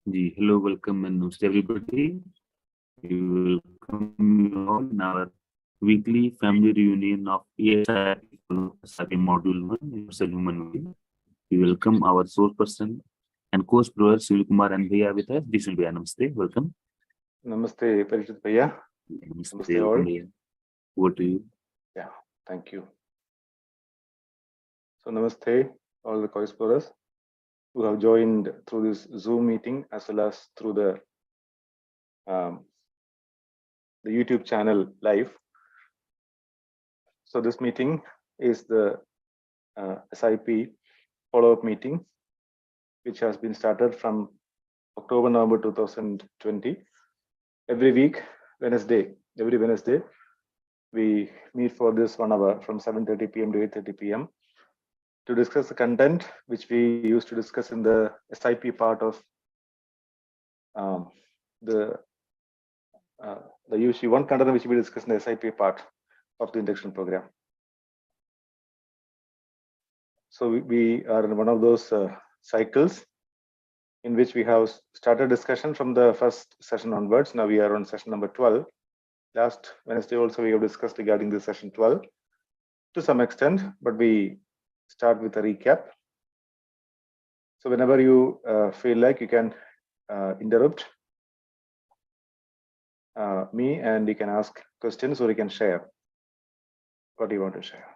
Hello, welcome and namaste everybody. We welcome you all in our weekly family reunion of eSIP Module 1, Universal Human Being. We welcome our source person and co-explorer Sunil Kumar and Bhaiya with us. Sunil Bhaiya, namaste, welcome. Namaste, Parishit Bhaiya. Namaste, Namaste all. Bhaiya. Over to you. Yeah, thank you. So, namaste, all the co-explorers who have joined through this Zoom meeting as well as through the YouTube channel live. So, this meeting is the SIP follow-up meeting, which has been started from October-November 2020. Every week, every Wednesday, we meet for this 1 hour from 7:30 p.m. to 8:30 p.m. to discuss the content which we used to discuss in the SIP part of the UHV 1 content which we discussed in the SIP part of the induction program. So we are in one of those cycles in which we have started discussion from the first session onwards. Now we are on session number 12. Last Wednesday also we have discussed regarding the session 12 to some extent, but we start with a recap. So whenever you feel like, you can interrupt me and you can ask questions or you can share what you want to share.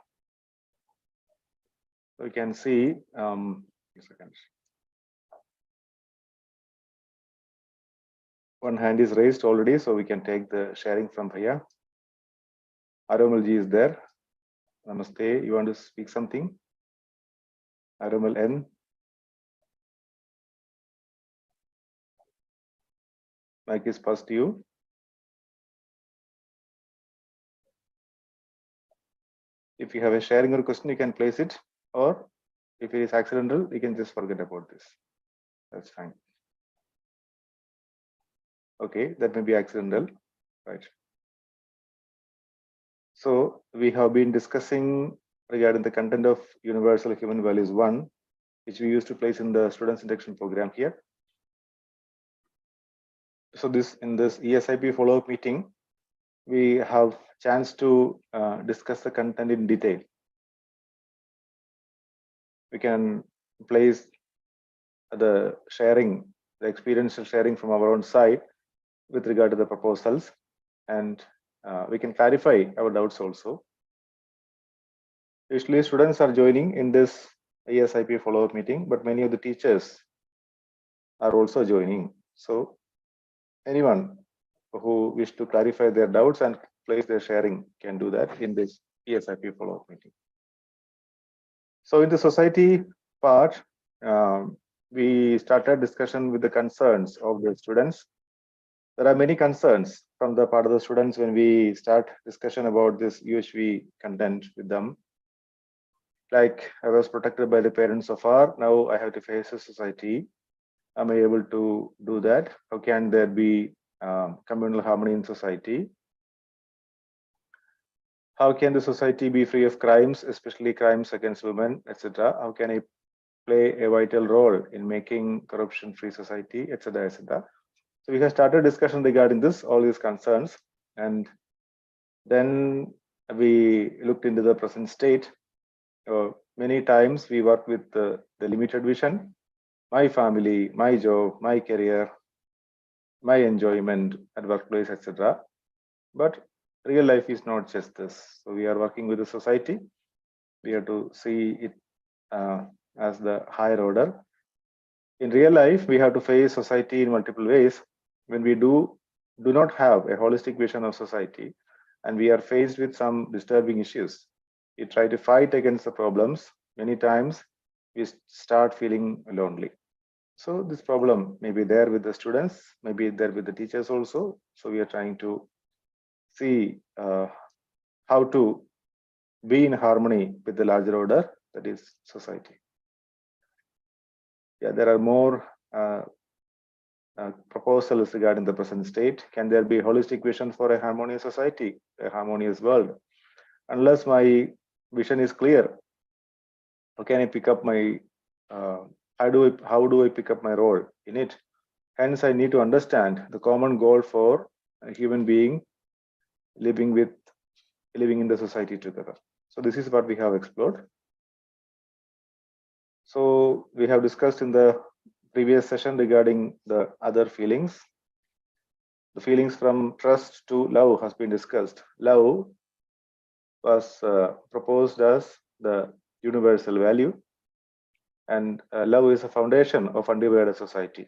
So you can see, one hand is raised already, so we can take the sharing from Bhaiya. Aromalji is there. Namaste. You want to speak something? Aromal N. Mic is passed to you. If you have a sharing or question, you can place it, or if it is accidental, you can just forget about this. That's fine. Okay, that may be accidental, right? So we have been discussing regarding the content of Universal Human Values 1, which we used to place in the students induction program here. So in this eSIP follow-up meeting, we have chance to discuss the content in detail. We can place the sharing, the experiential sharing from our own side with regard to the proposals, and we can clarify our doubts also. Usually students are joining in this eSIP follow-up meeting, but many of the teachers are also joining. So anyone who wish to clarify their doubts and place their sharing can do that in this eSIP follow-up meeting. So in the society part, we started discussion with the concerns of the students. There are many concerns from the part of the students when we start discussion about this UHV content with them. Like, I was protected by the parents so far, now I have to face a society. Am I able to do that? How can there be communal harmony in society? How can the society be free of crimes, especially crimes against women, etc.? How can I play a vital role in making corruption-free society, etc., etc.? So we have started discussion regarding this, all these concerns, and then we looked into the present state. Many times we work with the limited vision, my family, my job, my career, my enjoyment at workplace, etc. But real life is not just this. So we are working with the society. We have to see it as the higher order. In real life, we have to face society in multiple ways. When we do not have a holistic vision of society, and we are faced with some disturbing issues, we try to fight against the problems. Many times we start feeling lonely. So this problem may be there with the students, maybe there with the teachers also. So we are trying to see how to be in harmony with the larger order, that is society. Yeah, there are more proposals regarding the present state. Can there be a holistic vision for a harmonious society, a harmonious world? Unless my vision is clear, how can I pick up my how do I pick up my role in it? Hence, I need to understand the common goal for a human being living in the society together. So this is what we have explored. So we have discussed in the previous session regarding the other feelings. The feelings from trust to love has been discussed. Love was proposed as the universal value, and love is a foundation of undivided society.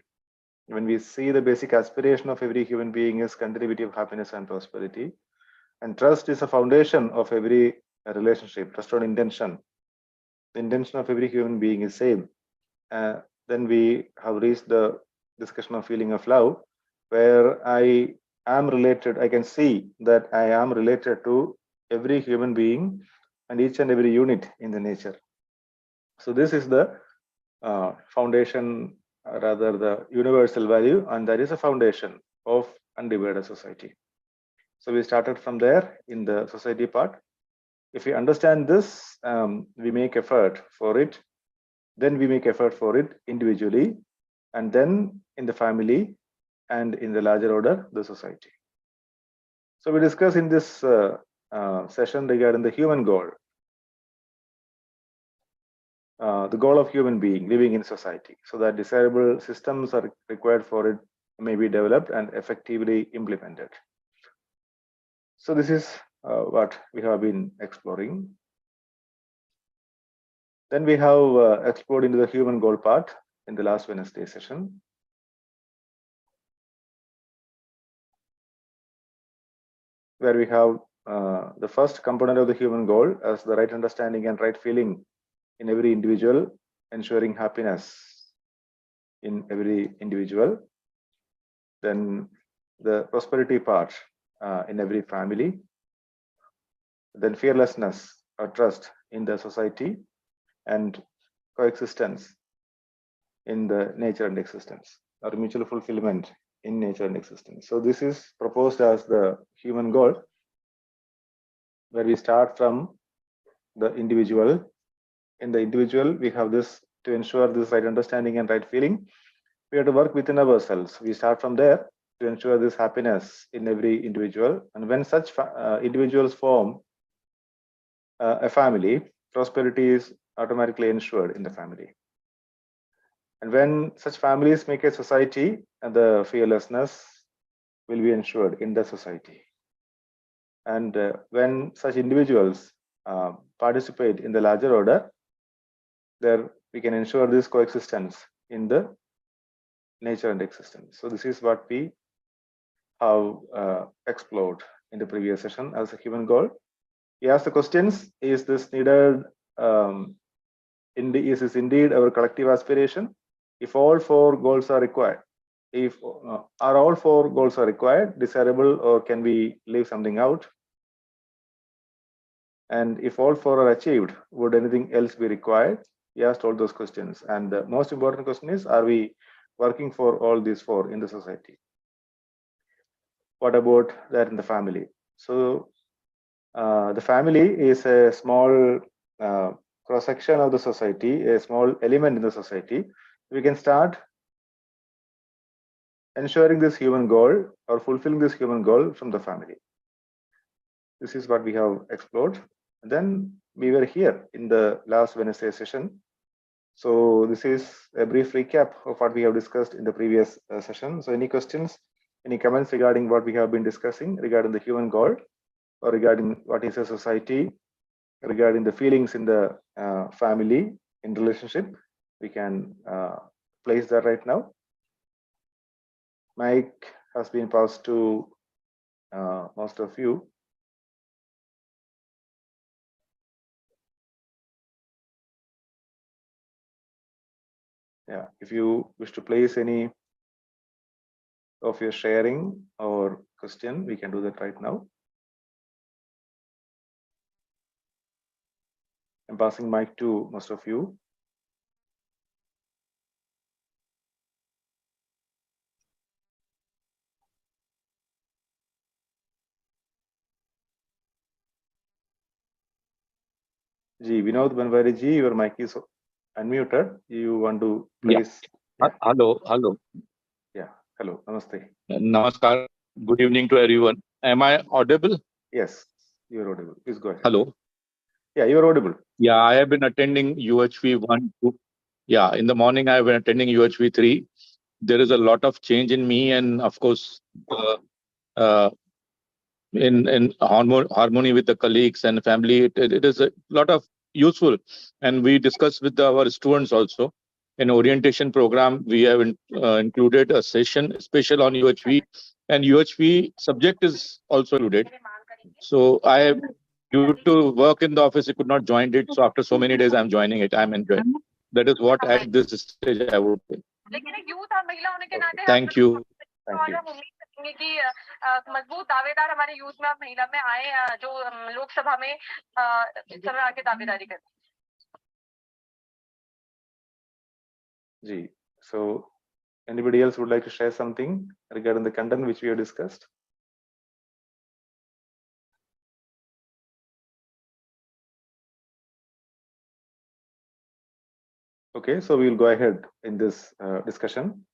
When we see the basic aspiration of every human being is continuity of happiness and prosperity, and trust is a foundation of every relationship, trust on intention. The intention of every human being is same. Then we have reached the discussion of feeling of love, where I am related, I can see that I am related to every human being and each and every unit in the nature. So this is the foundation, rather the universal value, and that is a foundation of undivided society. So we started from there in the society part. If we understand this, we make effort for it. Then we make effort for it individually, and then in the family, and in the larger order, the society. So we discuss in this session regarding the human goal, the goal of human being living in society, so that desirable systems are required for it may be developed and effectively implemented. So this is what we have been exploring. Then we have explored into the human goal part in the last Wednesday session. Where we have the first component of the human goal as the right understanding and right feeling in every individual, ensuring happiness in every individual. Then the prosperity part in every family. Then fearlessness or trust in the society, and coexistence in the nature and existence, or mutual fulfillment in nature and existence. So this is proposed as the human goal, where we start from the individual. In the individual, we have this to ensure this right understanding and right feeling. We have to work within ourselves. We start from there to ensure this happiness in every individual. And when such individuals form a family, prosperity is automatically ensured in the family. And when such families make a society, the fearlessness will be ensured in the society. And when such individuals participate in the larger order, there we can ensure this coexistence in the nature and existence. So this is what we have explored in the previous session as a human goal. We asked the questions: is this needed? Is this indeed our collective aspiration? If all four goals are required, if are all four goals are required, desirable, or can we leave something out? And if all four are achieved, would anything else be required? We asked all those questions. And the most important question is, are we working for all these four in the society? What about that in the family? So the family is a small cross-section of the society, a small element in the society. We can start ensuring this human goal or fulfilling this human goal from the family. This is what we have explored. And then we were here in the last Wednesday session. So this is a brief recap of what we have discussed in the previous session. So any questions, any comments regarding what we have been discussing regarding the human goal, or regarding what is a society, regarding the feelings in the family, in relationship? We can place that right now. Mic has been passed to most of you. Yeah, if you wish to place any of your sharing or question, we can do that right now. I'm passing mic to most of you. Ji, Vinod Banwari ji, your mic is unmuted. You want to place? Yeah. Hello. Yeah. Hello, namaste. Namaskar. Good evening to everyone. Am I audible? Yes, you're audible. Please go ahead. Hello. Yeah, you're audible. Yeah, I have been attending UHV 1, 2. Yeah, in the morning I have been attending UHV 3. There is a lot of change in me, and of course, uh, in harmony with the colleagues and family. It is a lot of useful, and we discuss with our students also. In orientation program, we have included a session special on UHV, and UHV subject is also included. So I, due to work in the office, I could not join it. So after so many days, I'm joining it. I'm enjoying. That is what at this stage I would say. Thank you. Thank you. कि मजबूत दावेदार हमारे youth में महिला में आए जो लोकसभा में इस तरह आके दावेदारी करें। जी, so anybody else would like to share something regarding the content which we have discussed? Okay, so we will go ahead in this discussion.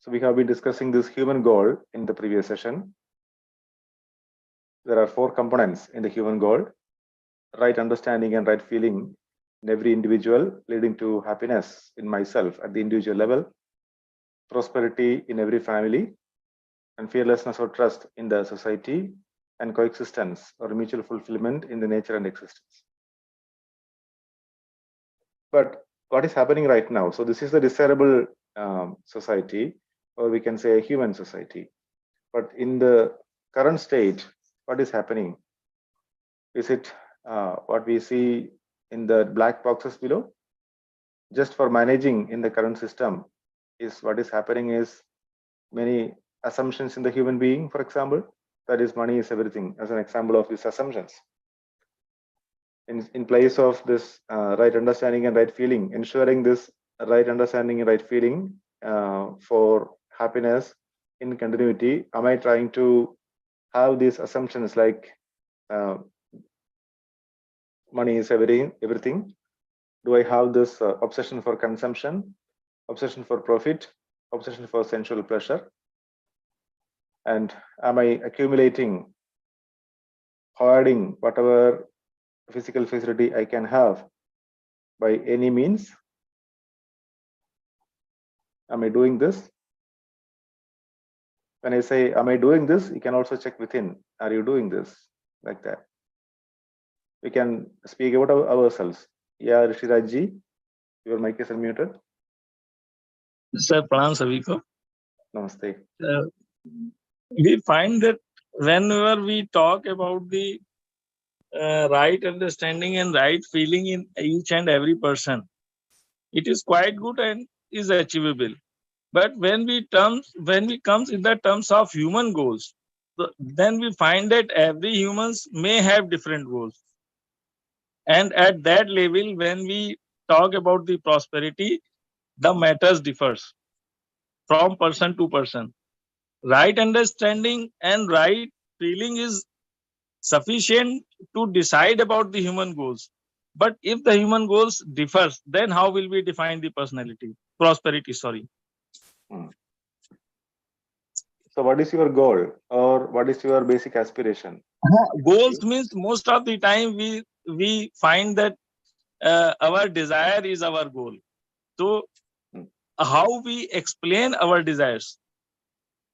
So we have been discussing this human goal in the previous session. There are 4 components in the human goal: right understanding and right feeling in every individual, leading to happiness in myself at the individual level, prosperity in every family, and fearlessness or trust in the society, and coexistence or mutual fulfillment in the nature and existence. But what is happening right now? So this is the desirable society, or we can say a human society. But in the current state, what is happening? Is it what we see in the black boxes below? Just for managing in the current system, is what is happening is many assumptions in the human being, for example, that is money is everything, as an example of these assumptions. In place of this right understanding and right feeling, ensuring this right understanding and right feeling for happiness in continuity, am I trying to have these assumptions like money is everything? Do I have this obsession for consumption, obsession for profit, obsession for sensual pleasure? And am I accumulating, hoarding whatever physical facility I can have by any means? Am I doing this? When I say, am I doing this? You can also check within. Are you doing this? Like that. We can speak about ourselves. Yeah, Rishiraj ji, your mic is unmuted. Sir, pranam sabhi ko. Namaste. We find that whenever we talk about the right understanding and right feeling in each and every person, it is quite good and is achievable. But when we comes in the terms of human goals, then we find that every humans may have different goals. And at that level, when we talk about the prosperity, the matters differs from person to person. Right understanding and right feeling is sufficient to decide about the human goals. But if the human goals differs, then how will we define the prosperity? Sorry. So what is your goal, or what is your basic aspiration? Goals means most of the time we find that our desire is our goal. So how we explain our desires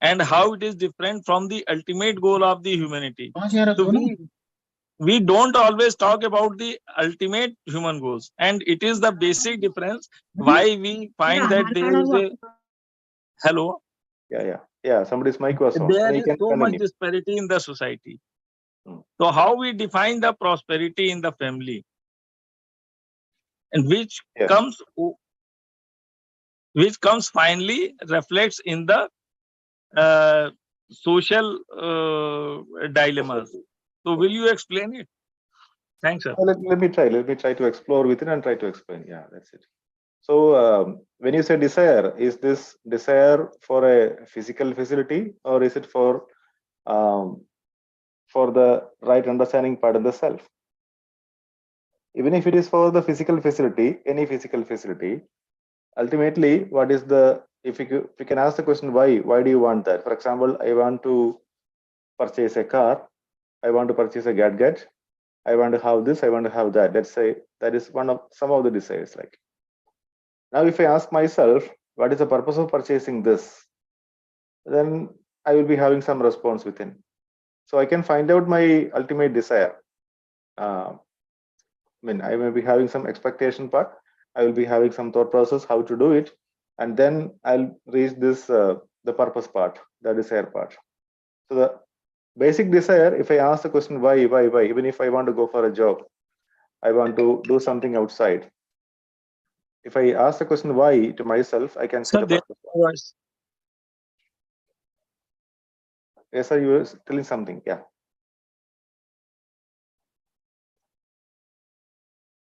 and how it is different from the ultimate goal of the humanity. So we don't always talk about the ultimate human goals, and it is the basic difference why we find that there is a hello. Yeah. Somebody's mic was on. There is so much disparity in the society. So how we define the prosperity in the family, and which comes finally reflects in the social dilemmas. So will you explain it? Thanks, sir. Let me try to explore within and try to explain. Yeah, that's it. So when you say desire, is this desire for a physical facility, or is it for the right understanding part of the self? Even if it is for the physical facility, any physical facility, ultimately, what is the, if you can ask the question, why do you want that? For example, I want to purchase a car, I want to purchase a gadget, I want to have this, I want to have that. Let's say that is some of the desires. Like, now if I ask myself, what is the purpose of purchasing this? Then I will be having some response within. So I can find out my ultimate desire. I may be having some expectation part. I will be having some thought process how to do it, and then I'll reach this the purpose part, the desire part. So the basic desire, if I ask the question why, even if I want to go for a job, I want to do something outside. If I ask the question why to myself, I can see the purpose. Yes, sir, you were telling something. Yeah.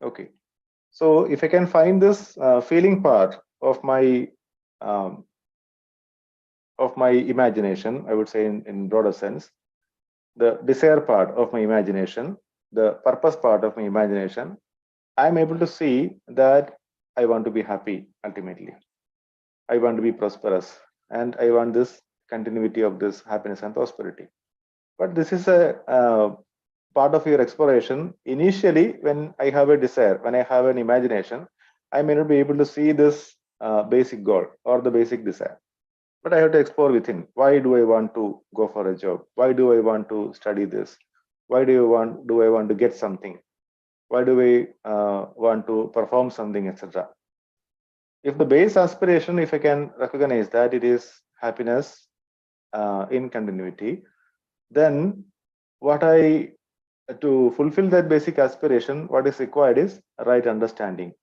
Okay. So if I can find this feeling part of my imagination, I would say in broader sense, the desire part of my imagination, the purpose part of my imagination, I'm able to see that I want to be happy ultimately. I want to be prosperous, and I want this continuity of this happiness and prosperity. But this is a part of your exploration. Initially, when I have a desire, when I have an imagination, I may not be able to see this basic goal or the basic desire. But I have to explore within. Why do I want to go for a job? Why do I want to study this? Why do I want to get something? Why do I want to perform something, etc.? If the base aspiration, if I can recognize that it is happiness in continuity, then to fulfill that basic aspiration, what is required is right understanding.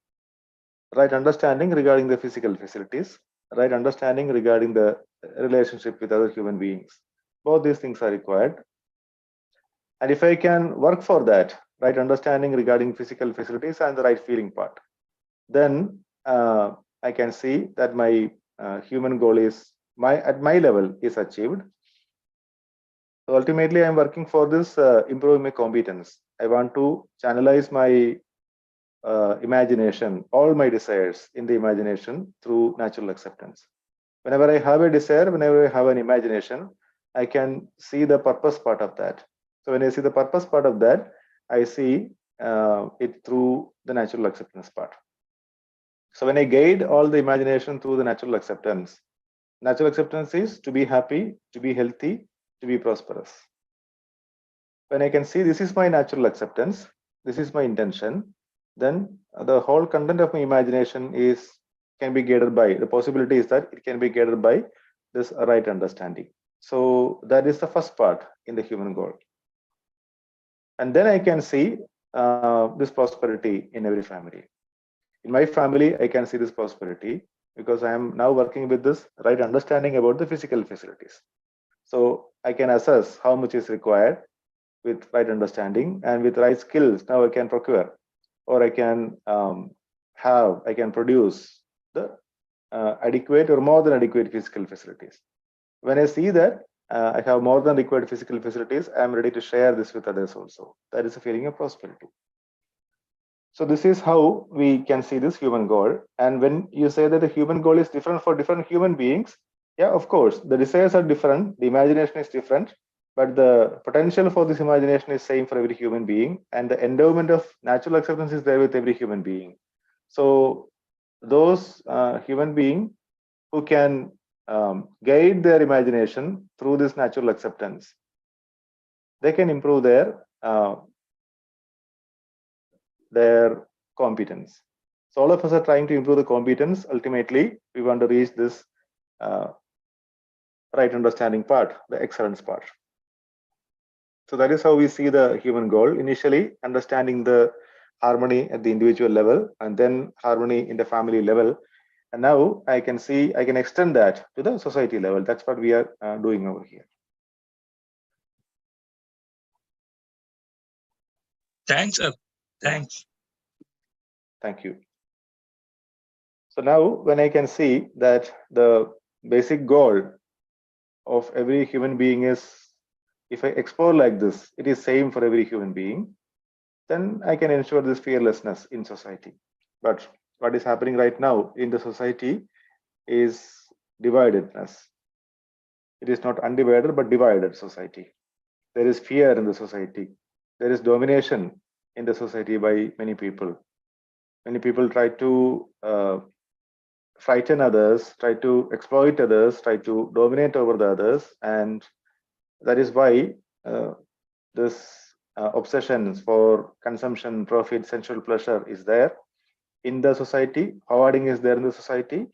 Right understanding regarding the physical facilities, right understanding regarding the relationship with other human beings. Both these things are required. And if I can work for that, right understanding regarding physical facilities and the right feeling part, then I can see that my human goal is at my level is achieved. So ultimately, I'm working for this improving my competence. I want to channelize my imagination, all my desires in the imagination through natural acceptance. Whenever I have a desire, whenever I have an imagination, I can see the purpose part of that. So when I see the purpose part of that, I see it through the natural acceptance part. So when I guide all the imagination through the natural acceptance is to be happy, to be healthy, to be prosperous. When I can see this is my natural acceptance, this is my intention, then the whole content of my imagination can be guided by, the possibility is that it can be guided by this right understanding. So that is the first part in the human goal. And then I can see this prosperity in every family. In my family, I can see this prosperity because I am now working with this right understanding about the physical facilities. So I can assess how much is required with right understanding, and with right skills, now I can procure, or I can produce the adequate or more than adequate physical facilities. When I see that I have more than adequate physical facilities, I am ready to share this with others also. That is a feeling of prosperity. So this is how we can see this human goal. And when you say that the human goal is different for different human beings, yeah, of course, the desires are different, the imagination is different, but the potential for this imagination is same for every human being, and the endowment of natural acceptance is there with every human being. So those human beings who can guide their imagination through this natural acceptance, they can improve their competence. So all of us are trying to improve the competence. Ultimately, we want to reach this right understanding part, the excellence part. So that is how we see the human goal. Initially, understanding the harmony at the individual level, and then harmony in the family level. And now I can extend that to the society level. That's what we are doing over here. Thanks, sir. Thanks. Thank you. So now when I can see that the basic goal of every human being is, if I explore like this, it is same for every human being, then I can ensure this fearlessness in society. But what is happening right now in the society is dividedness. It is not undivided, but divided society. There is fear in the society. There is domination in the society by many people. Many people try to frighten others, try to exploit others, try to dominate over the others, and that is why this obsessions for consumption, profit, sensual pleasure is there in the society. Hoarding is there in the society.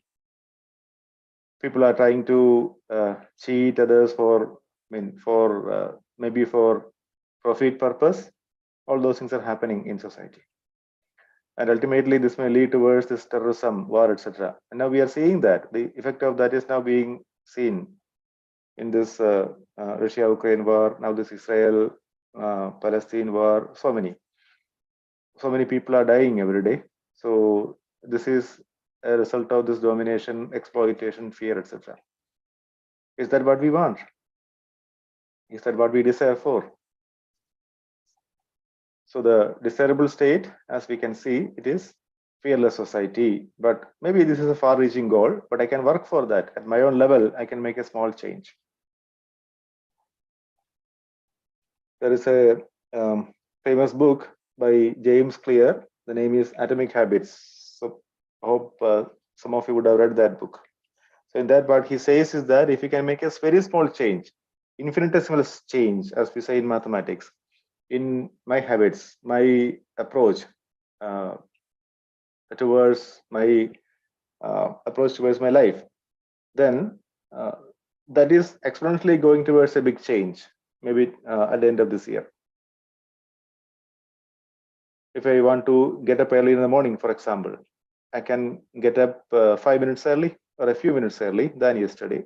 People are trying to cheat others for, maybe for profit purpose. All those things are happening in society, and ultimately this may lead towards this terrorism, war, etc. And now we are seeing that the effect of that is now being seen in this Russia-Ukraine war, now this Israel Palestine war. So many people are dying every day. So this is a result of this domination, exploitation, fear, etc. Is that what we want? Is that what we desire for? So the desirable state, as we can see, it is fearless society. But maybe this is a far-reaching goal, but I can work for that. At my own level, I can make a small change. There is a famous book by James Clear. The name is Atomic Habits. So I hope some of you would have read that book. So in that part, he says is that if you can make a very small change, infinitesimal change, as we say in mathematics, in my habits, my approach towards my life, then that is exponentially going towards a big change, maybe at the end of this year. If I want to get up early in the morning, for example, I can get up 5 minutes early or a few minutes early than yesterday.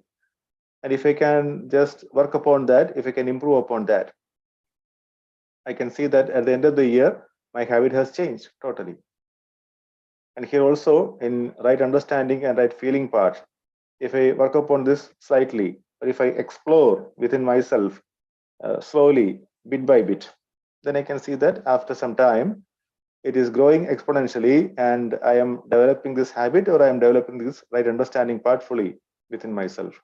And if I can just work upon that, if I can improve upon that, I can see that at the end of the year, my habit has changed totally. And here also in right understanding and right feeling part, if I work upon this slightly, or if I explore within myself slowly, bit by bit, then I can see that after some time, it is growing exponentially and I am developing this habit, or I am developing this right understanding part fully within myself.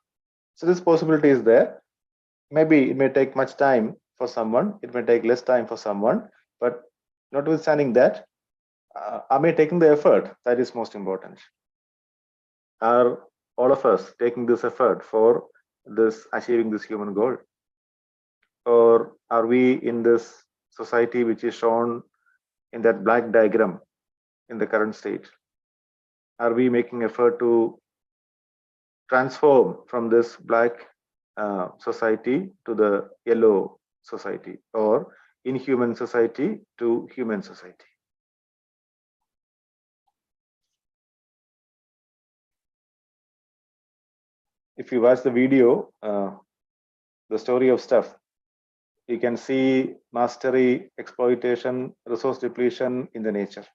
So this possibility is there. Maybe it may take much time for someone, it may take less time for someone, but notwithstanding that, am I taking the effort? That is most important. Are all of us taking this effort for this achieving this human goal? Or are we in this society which is shown in that black diagram in the current state? Are we making effort to transform from this black society to the yellow society, or inhuman society to human society? If you watch the video, the story of stuff, you can see mastery, exploitation, resource depletion in the nature.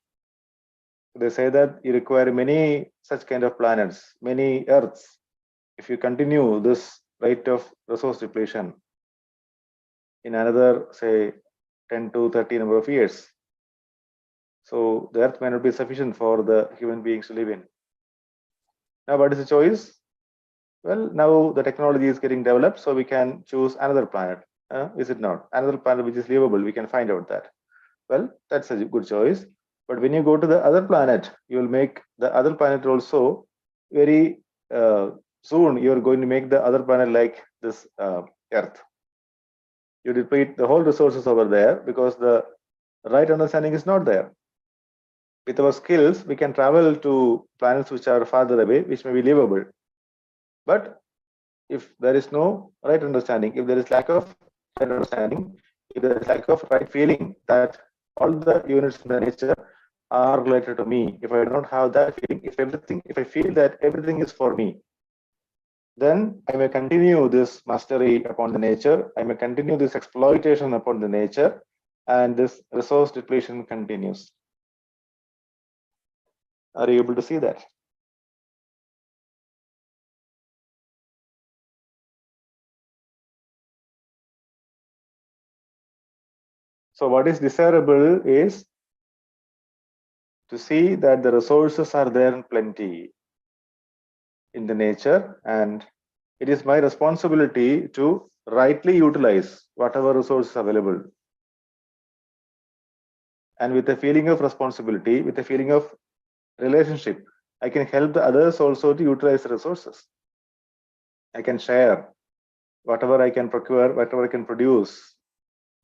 They say that you require many such kind of planets, many Earths, if you continue this rate of resource depletion in another, say, 10 to 30 number of years. So the Earth may not be sufficient for the human beings to live in. Now, what is the choice? Well, now the technology is getting developed, so we can choose another planet. Is it not? Another planet which is livable, we can find out that. Well, that's a good choice. But when you go to the other planet, you will make the other planet also very soon. You are going to make the other planet like this Earth. You deplete the whole resources over there because the right understanding is not there. With our skills, we can travel to planets which are farther away, which may be livable. But if there is no right understanding, if there is lack of right understanding, if there is lack of right feeling that all the units in the nature are related to me, if I don't have that feeling, if I feel that everything is for me, then I may continue this mastery upon the nature, I may continue this exploitation upon the nature, and this resource depletion continues. Are you able to see that? So what is desirable is to see that the resources are there in plenty in the nature, and it is my responsibility to rightly utilize whatever resources available. And with a feeling of responsibility, with a feeling of relationship, I can help the others also to utilize the resources. I can share whatever I can procure, whatever I can produce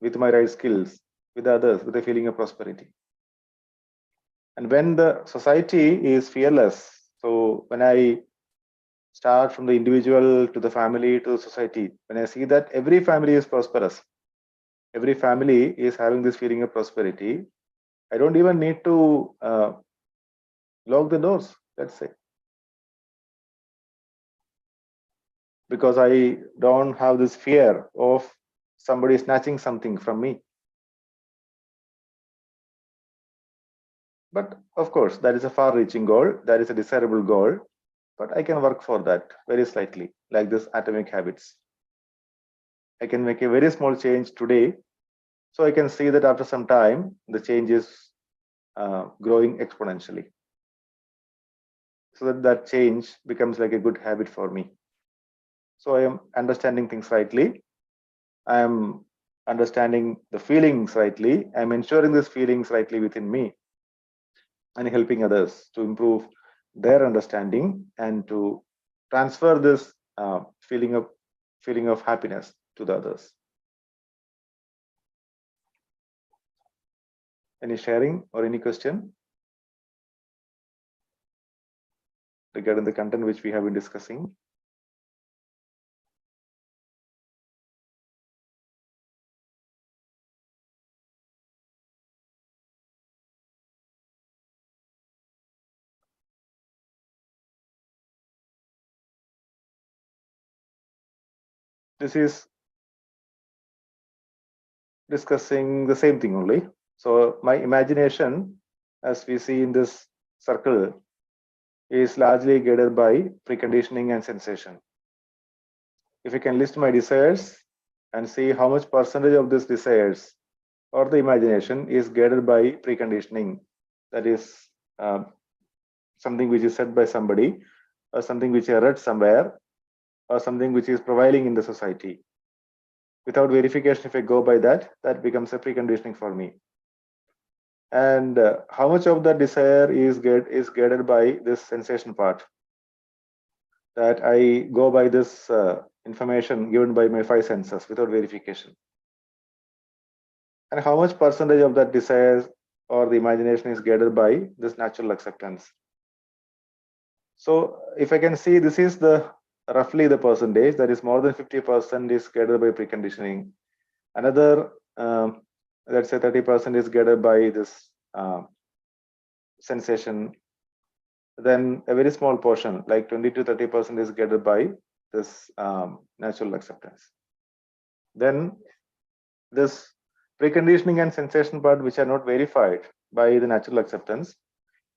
with my right skills with others, with a feeling of prosperity. And when the society is fearless, so when I start from the individual to the family to the society, when I see that every family is prosperous, every family is having this feeling of prosperity, I don't even need to lock the doors, let's say, because I don't have this fear of somebody snatching something from me. But of course, that is a far-reaching goal, that is a desirable goal, but I can work for that very slightly, like this atomic habits. I can make a very small change today, so I can see that after some time, the change is growing exponentially. So that change becomes like a good habit for me. So I am understanding things rightly. I am understanding the feelings rightly. I am ensuring these feelings rightly within me and helping others to improve their understanding and to transfer this feeling of happiness to the others. Any sharing or any question regarding the content which we have been discussing? This is discussing the same thing only. So my imagination, as we see in this circle, is largely guided by preconditioning and sensation. If I can list my desires and see how much percentage of these desires or the imagination is guided by preconditioning, that is something which is said by somebody, or something which I read somewhere, or something which is prevailing in the society. Without verification, if I go by that, that becomes a preconditioning for me. And how much of that desire is guided by this sensation part, that I go by this information given by my five senses without verification. And how much percentage of that desire or the imagination is guided by this natural acceptance. So if I can see, this is the roughly the percentage, that is more than 50% is guided by preconditioning. Another let's say 30% is guided by this sensation. Then a very small portion, like 20 to 30%, is guided by this natural acceptance. Then this preconditioning and sensation part, which are not verified by the natural acceptance,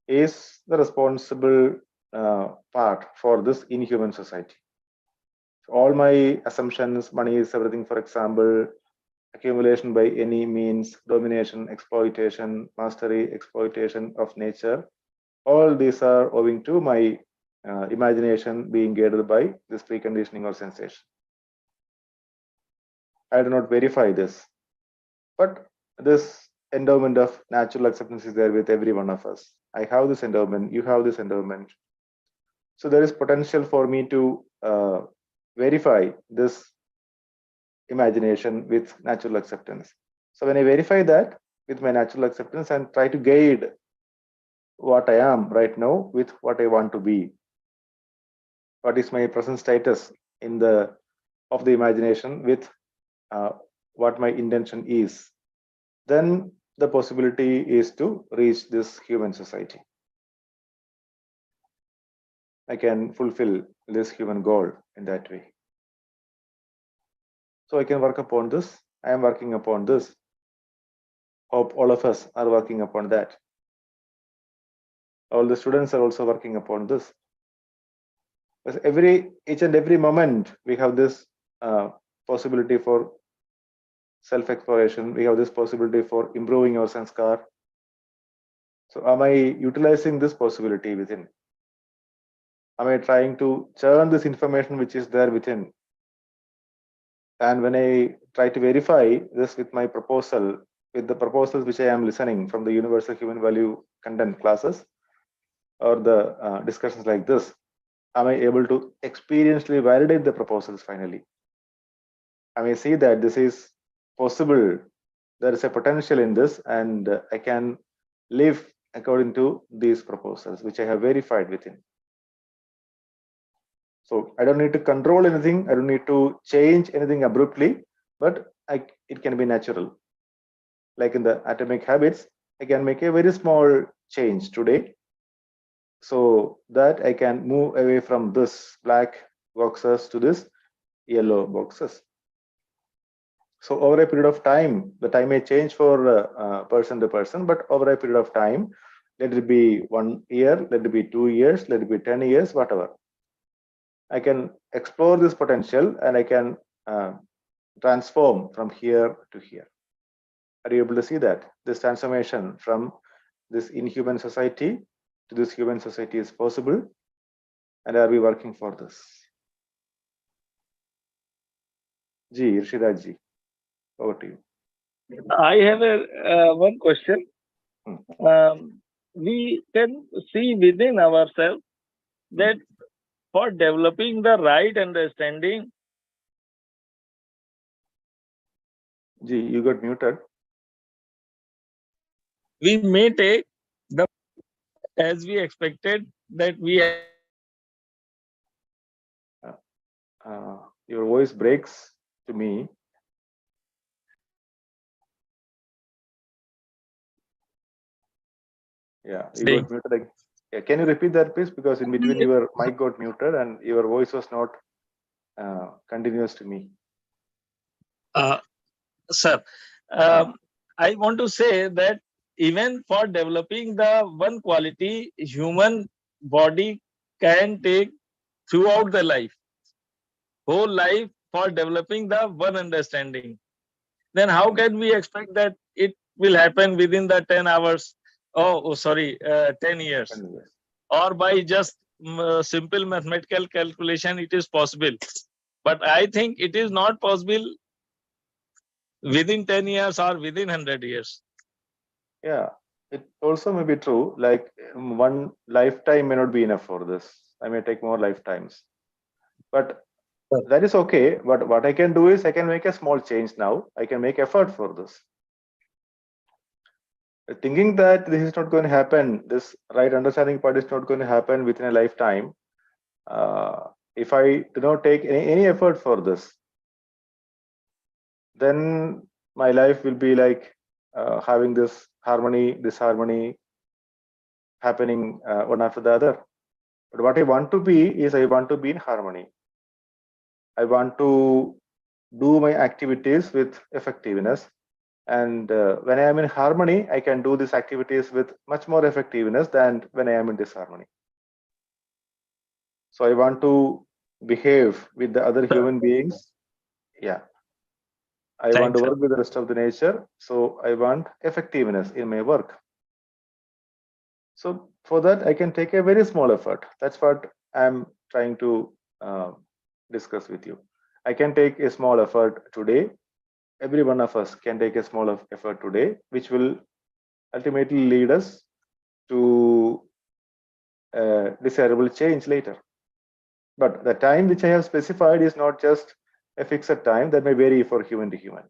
is the responsible part for this inhuman society. All my assumptions, money is everything, for example, accumulation by any means, domination, exploitation, mastery, exploitation of nature, all these are owing to my imagination being guided by this preconditioning or sensation. I do not verify this, but this endowment of natural acceptance is there with every one of us. I have this endowment, you have this endowment. So there is potential for me to verify this imagination with natural acceptance. So when I verify that with my natural acceptance and try to guide what I am right now with what I want to be, what is my present status in the of the imagination with what my intention is, then the possibility is to reach this human society. I can fulfill this human goal in that way. So I can work upon this. I am working upon this. Hope all of us are working upon that. All the students are also working upon this. Because each and every moment we have this possibility for self-exploration. We have this possibility for improving our sanskar. So am I utilizing this possibility within? Am I trying to churn this information which is there within? And when I try to verify this with my proposal, with the proposals which I am listening from the universal human value content classes or the discussions like this, am I able to experientially validate the proposals finally? I may see that this is possible, there is a potential in this, and I can live according to these proposals which I have verified within. So I don't need to control anything, I don't need to change anything abruptly, but it can be natural. Like in the atomic habits, I can make a very small change today so that I can move away from this black boxes to this yellow boxes. So over a period of time, the time may change for person to person, but over a period of time, let it be 1 year, let it be 2 years, let it be 10 years, whatever. I can explore this potential and I can transform from here to here. Are you able to see that? This transformation from this inhuman society to this human society is possible? And are we working for this? Ji, Irshiraj ji, over to you. I have one question. We can see within ourselves that for developing the right understanding. Ji, you got muted. We may take the as we expected that we your voice breaks to me. Yeah, you got muted. Yeah, can you repeat that, please? Because in between your mic got muted and your voice was not continuous to me. Sir, I want to say that even for developing the one quality, human body can take throughout the life, whole life for developing the one understanding. Then how can we expect that it will happen within the 10 hours? 10 years. Or by just simple mathematical calculation, it is possible. But I think it is not possible within 10 years or within 100 years. Yeah, it also may be true. Like one lifetime may not be enough for this. I may take more lifetimes. But that is okay. But what I can do is I can make a small change now. I can make effort for this. Thinking that this is not going to happen, this right understanding part is not going to happen within a lifetime. If I do not take any effort for this, then my life will be like having this harmony, disharmony happening one after the other. But what I want to be is I want to be in harmony. I want to do my activities with effectiveness. And when I am in harmony, I can do these activities with much more effectiveness than when I am in disharmony. So I want to behave with the other human beings. Yeah. I want to work with the rest of the nature. So I want effectiveness in my work. So for that, I can take a very small effort. That's what I'm trying to discuss with you. I can take a small effort today. Every one of us can take a small effort today, which will ultimately lead us to desirable change later. But the time which I have specified is not just a fixed time, that may vary for human to human.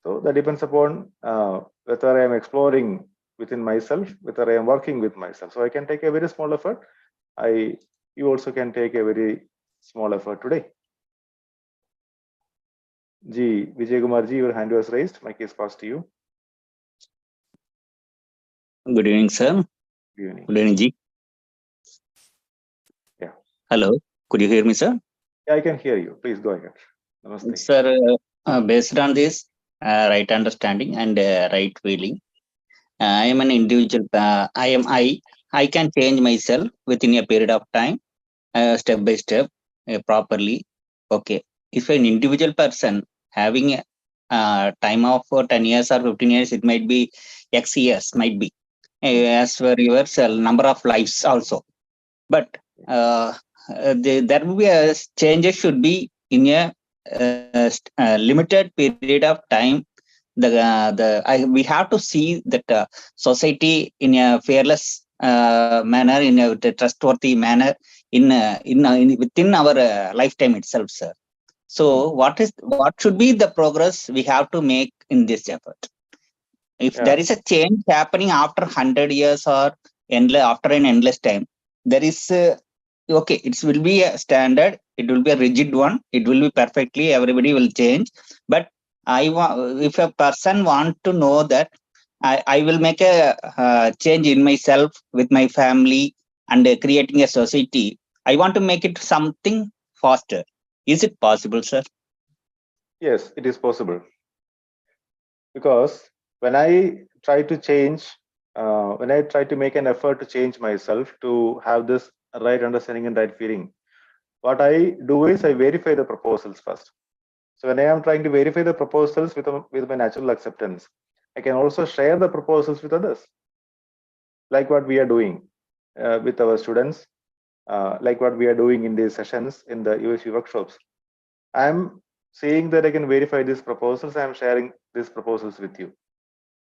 So that depends upon whether I am exploring within myself, whether I am working with myself. So I can take a very small effort. You also can take a very small effort today. Ji, Vijay Kumar ji, your hand was raised. Mic is passed to you. Good evening, sir. Good evening. Good evening, ji. Yeah. Hello. Could you hear me, sir? Yeah, I can hear you. Please go ahead. Namaste. Sir, based on this right understanding and right feeling, I am an individual. I can change myself within a period of time, step by step, properly. Okay. If an individual person having a time of 10 years or 15 years, it might be X years, might be. as per your number of lives also. But there will be a changes should be in a limited period of time. We have to see that society in a fearless manner, in a trustworthy manner, in within our lifetime itself, sir. So what should be the progress we have to make in this effort? If there is a change happening after 100 years or after an endless time, there is okay, it will be a standard, it will be a rigid one, it will be perfectly, everybody will change. But if a person want to know that I will make a change in myself, with my family, and creating a society, I want to make it something faster. Is it possible, sir? Yes, it is possible. Because when I try to change, when I try to make an effort to change myself, to have this right understanding and right feeling, what I do is I verify the proposals first. So when I am trying to verify the proposals with my natural acceptance, I can also share the proposals with others, like what we are doing with our students, like what we are doing in these sessions in the UHV workshops. I'm seeing that I can verify these proposals. I'm sharing these proposals with you.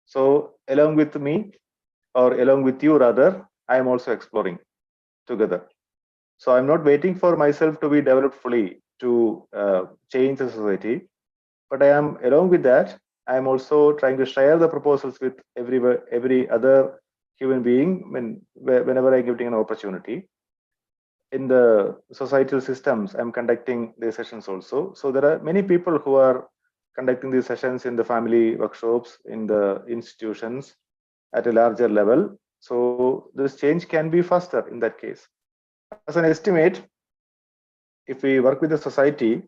So along with me, or along with you rather, I am also exploring together. So I'm not waiting for myself to be developed fully to change the society, but I am, along with that, I am also trying to share the proposals with every other human being whenever I'm getting an opportunity. In the societal systems, I'm conducting these sessions also. So there are many people who are conducting these sessions in the family workshops, in the institutions at a larger level. So this change can be faster in that case. As an estimate, if we work with the society,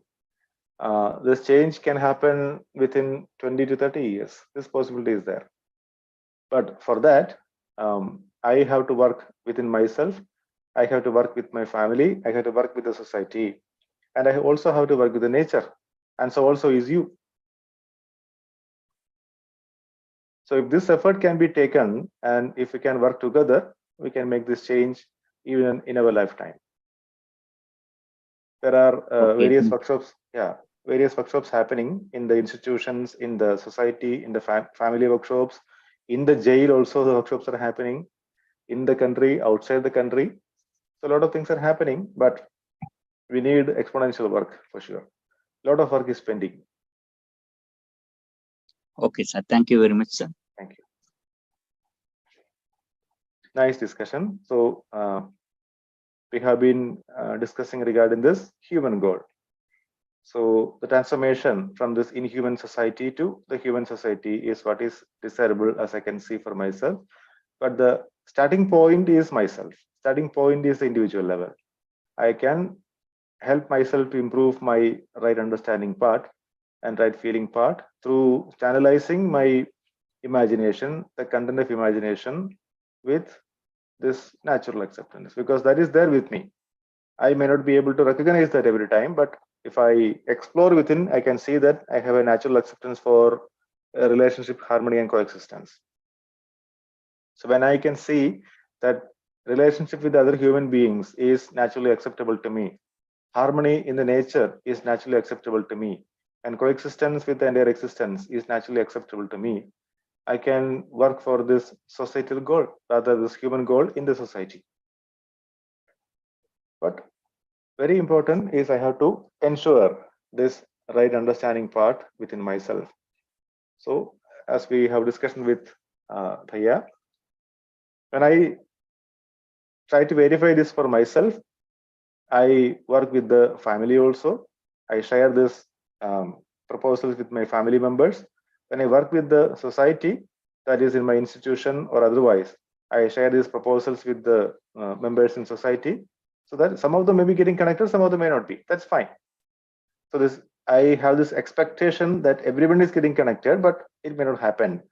this change can happen within 20 to 30 years. This possibility is there. But for that, I have to work within myself. I have to work with my family. I have to work with the society. And I also have to work with the nature. And so also is you. So if this effort can be taken, and if we can work together, we can make this change even in our lifetime. There are various workshops, various workshops happening in the institutions, in the society, in the family workshops, in the jail also the workshops are happening, in the country, outside the country. So a lot of things are happening, but we need exponential work for sure. A lot of work is pending. Okay, sir. Thank you very much, sir. Thank you. Nice discussion. So we have been discussing regarding this human goal. So the transformation from this inhuman society to the human society is what is desirable, as I can see for myself. But the starting point is myself. Starting point is the individual level. I can help myself to improve my right understanding part and right feeling part through channelizing my imagination, the content of imagination, with this natural acceptance, because that is there with me. I may not be able to recognize that every time, but if I explore within, I can see that I have a natural acceptance for relationship, harmony, and coexistence. So when I can see that relationship with other human beings is naturally acceptable to me, harmony in the nature is naturally acceptable to me, and coexistence with the entire existence is naturally acceptable to me, I can work for this societal goal, rather this human goal in the society. But very important is I have to ensure this right understanding part within myself. So as we have discussion with Bhaiya, when I try to verify this for myself, I work with the family also. I share this proposals with my family members. When I work with the society, that is in my institution or otherwise, I share these proposals with the members in society, so that some of them may be getting connected, some of them may not be. That's fine. So this, I have this expectation that everyone is getting connected, but it may not happen.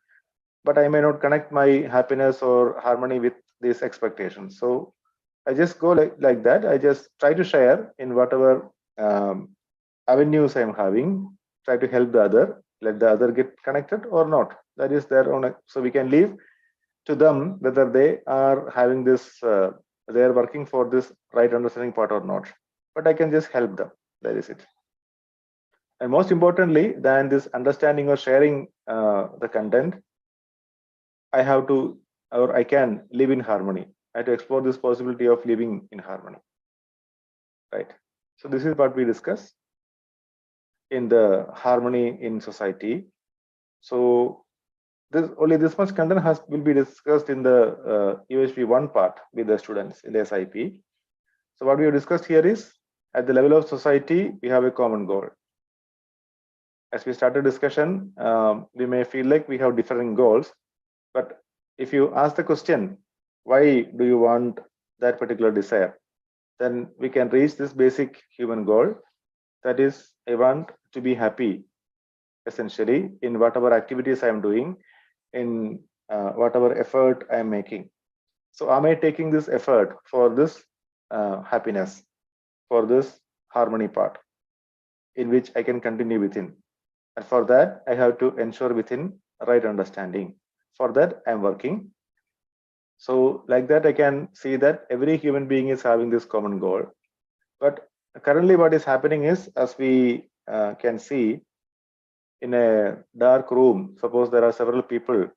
But I may not connect my happiness or harmony with these expectations. So I just go like that. I just try to share in whatever avenues I'm having, try to help the other, let the other get connected or not. That is their own. So we can live to them whether they are having this, they are working for this right understanding part or not. But I can just help them. That is it. And most importantly than this understanding or sharing the content, I have to, or I can live in harmony. I have to explore this possibility of living in harmony. Right. So this is what we discuss in the harmony in society. So this much content will be discussed in the UHV 1 part with the students in the SIP. So what we have discussed here is, at the level of society, we have a common goal. As we started discussion, we may feel like we have differing goals, but if you ask the question, why do you want that particular desire, then we can reach this basic human goal. That is, I want to be happy, essentially, in whatever activities I am doing, in whatever effort I am making. So am I taking this effort for this happiness, for this harmony part, in which I can continue within? And for that, I have to ensure within right understanding. For that, I am working. So like that, I can see that every human being is having this common goal. But currently what is happening is, as we can see, in a dark room, suppose there are several people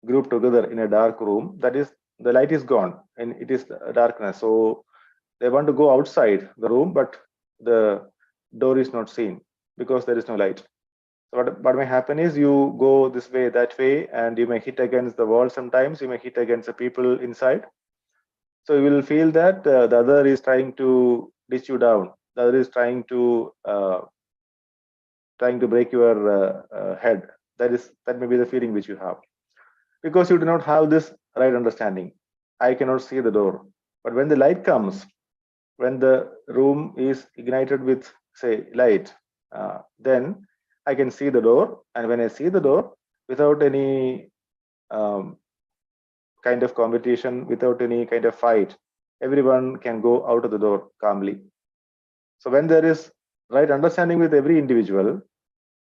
grouped together in a dark room, that is, the light is gone and it is darkness. So they want to go outside the room, but the door is not seen because there is no light. So what may happen is, you go this way, that way, and you may hit against the wall sometimes, you may hit against the people inside. So you will feel that the other is trying to ditch you down. The other is trying to break your head. That may be the feeling which you have, because you do not have this right understanding. I cannot see the door. But when the light comes, when the room is ignited with, say, light, then I can see the door. And when I see the door, without any kind of competition, without any kind of fight, everyone can go out of the door calmly. So when there is right understanding with every individual,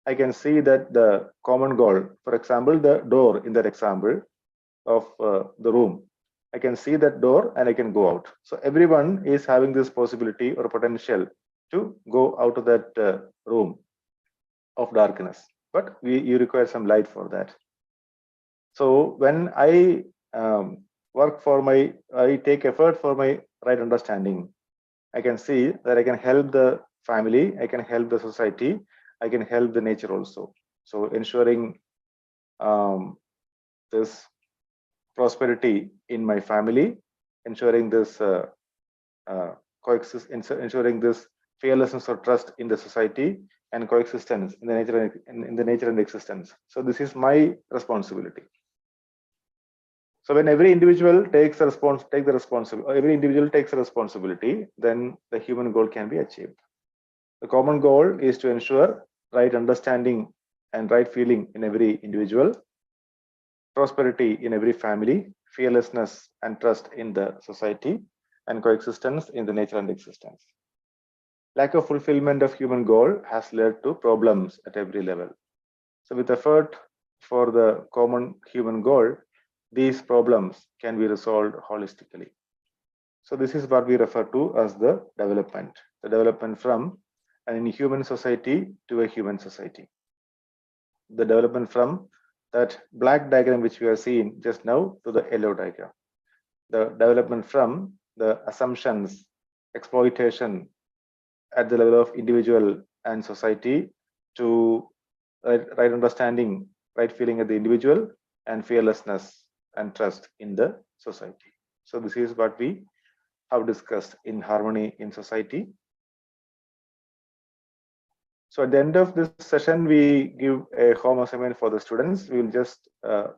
I can see that the common goal, for example, the door in that example of the room, I can see that door and I can go out. So everyone is having this possibility or potential to go out of that room of darkness, but you require some light for that. So when I I take effort for my right understanding, I can see that I can help the family, I can help the society, I can help the nature also. So ensuring this prosperity in my family, ensuring this ensuring this fearlessness or trust in the society, and coexistence in the nature and existence. So this is my responsibility. So when every individual takes the responsibility, then the human goal can be achieved. The common goal is to ensure right understanding and right feeling in every individual, prosperity in every family, fearlessness and trust in the society, and coexistence in the nature and existence. Lack of fulfillment of human goal has led to problems at every level. So with effort for the common human goal, these problems can be resolved holistically. So this is what we refer to as the development from an inhuman society to a human society. The development from that black diagram which we are seeing just now to the yellow diagram. The development from the assumptions, exploitation at the level of individual and society to right understanding, right feeling at the individual, and fearlessness and trust in the society. So this is what we have discussed in harmony in society. So at the end of this session, we give a home assignment for the students. We will just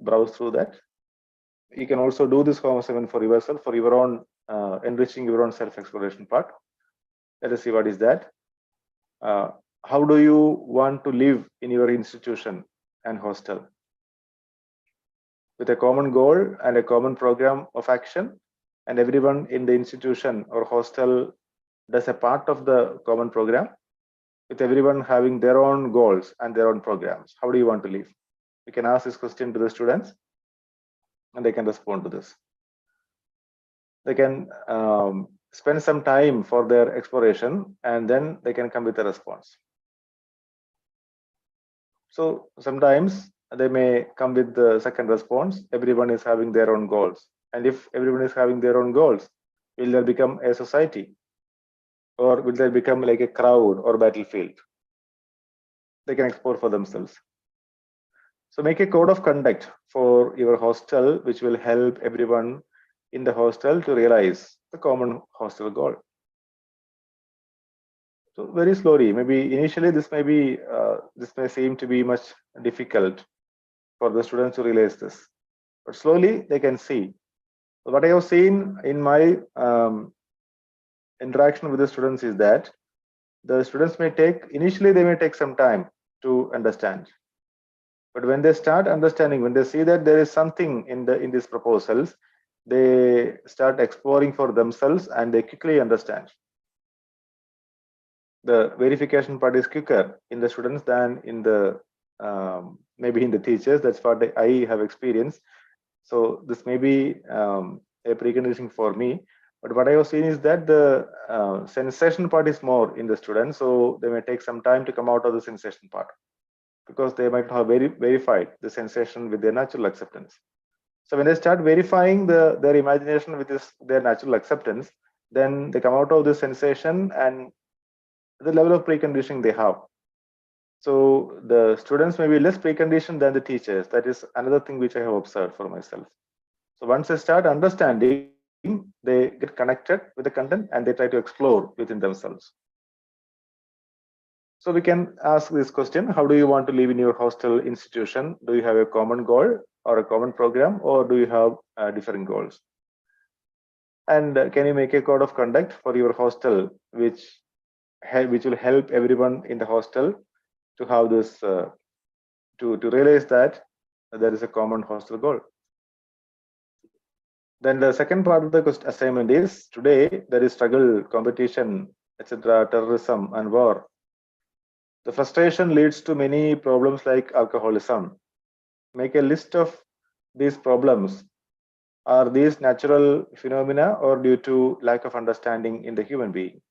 browse through that. You can also do this home assignment for yourself, for your own enriching your own self-exploration part. Let us see what is that. How do you want to live in your institution and hostel? With a common goal and a common program of action, and everyone in the institution or hostel does a part of the common program, with everyone having their own goals and their own programs. How do you want to live? We can ask this question to the students. and they can respond to this. They can spend some time for their exploration, and then they can come with a response. So sometimes they may come with the second response. Everyone is having their own goals. And if everyone is having their own goals, will there become a society? Or will there become like a crowd or battlefield? They can explore for themselves. So make a code of conduct for your hostel, which will help everyone in the hostel to realize the common hostel goal. So very slowly, maybe initially this may seem to be much difficult for the students to realize this, but slowly they can see. What I have seen in my interaction with the students is that the students initially they may take some time to understand, but when they start understanding, when they see that there is something in these proposals, they start exploring for themselves and they quickly understand. The verification part is quicker in the students than in the maybe in the teachers. That's what I have experienced. So this may be a precondition for me, but what I have seen is that the sensation part is more in the students, so they may take some time to come out of the sensation part because they might have verified the sensation with their natural acceptance. So when they start verifying their imagination with their natural acceptance, then they come out of the sensation and the level of preconditioning they have. So the students may be less preconditioned than the teachers. That is another thing which I have observed for myself. So once they start understanding, they get connected with the content and they try to explore within themselves. So we can ask this question: how do you want to live in your hostel institution? Do you have a common goal or a common program, or do you have different goals? And can you make a code of conduct for your hostel which will help everyone in the hostel to have this, to realize that there is a common hostel goal? Then the second part of the assignment is, today there is struggle, competition, etc., terrorism and war. The frustration leads to many problems like alcoholism. Make a list of these problems. Are these natural phenomena or due to lack of understanding in the human being?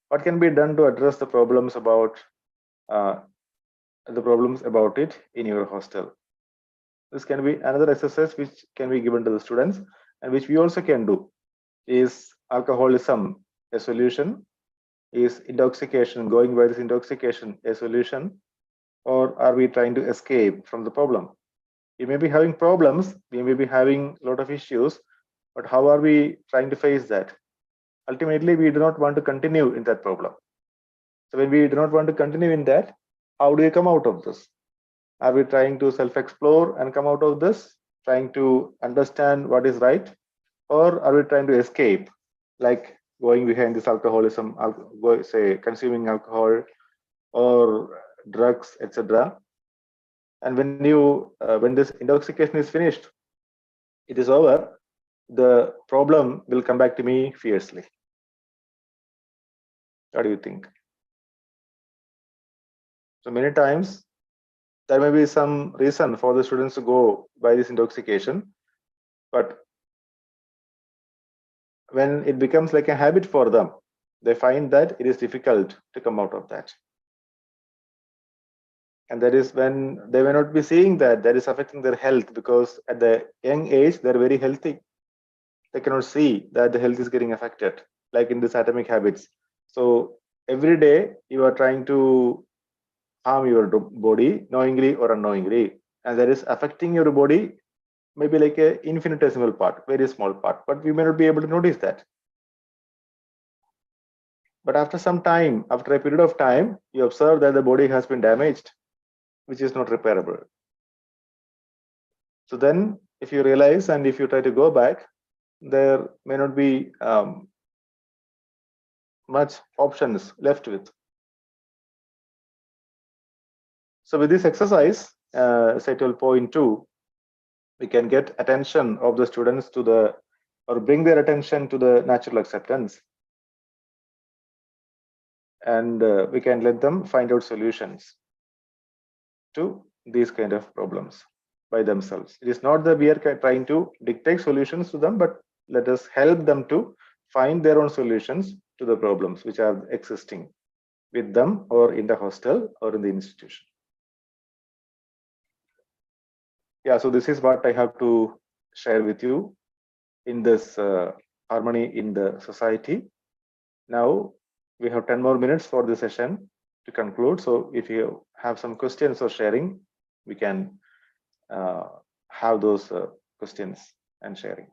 What can be done to address the problems about it in your hostel? This can be another exercise which can be given to the students, and which we also can do. Is alcoholism a solution? Is intoxication, going by this intoxication, a solution? Or are we trying to escape from the problem? We may be having problems, we may be having a lot of issues, but how are we trying to face that? Ultimately, we do not want to continue in that problem. So when we do not want to continue in that, how do we come out of this? Are we trying to self-explore and come out of this, trying to understand what is right? Or are we trying to escape, like going behind this alcoholism, say consuming alcohol or drugs, etc.? And when this intoxication is finished, it is over, the problem will come back to me fiercely. What do you think? So many times there may be some reason for the students to go by this intoxication, but when it becomes like a habit for them, they find that it is difficult to come out of that. And that is when they may not be seeing that is affecting their health, because at the young age they're very healthy. They cannot see that the health is getting affected, like in these atomic habits. So every day you are trying to harm your body, knowingly or unknowingly, and that is affecting your body, maybe like a infinitesimal part, very small part, but we may not be able to notice that. But after some time, after a period of time, you observe that the body has been damaged, which is not repairable. So then if you realize and if you try to go back, there may not be much options left with. So with this exercise, say 12.2, we can get attention of the students to or bring their attention to the natural acceptance. And we can let them find out solutions to these kind of problems. by themselves. It is not that we are trying to dictate solutions to them, but let us help them to find their own solutions to the problems which are existing with them or in the hostel or in the institution. Yeah, so this is what I have to share with you in this harmony in the society. Now we have 10 more minutes for the session to conclude. So if you have some questions or sharing, we can have those questions and sharing.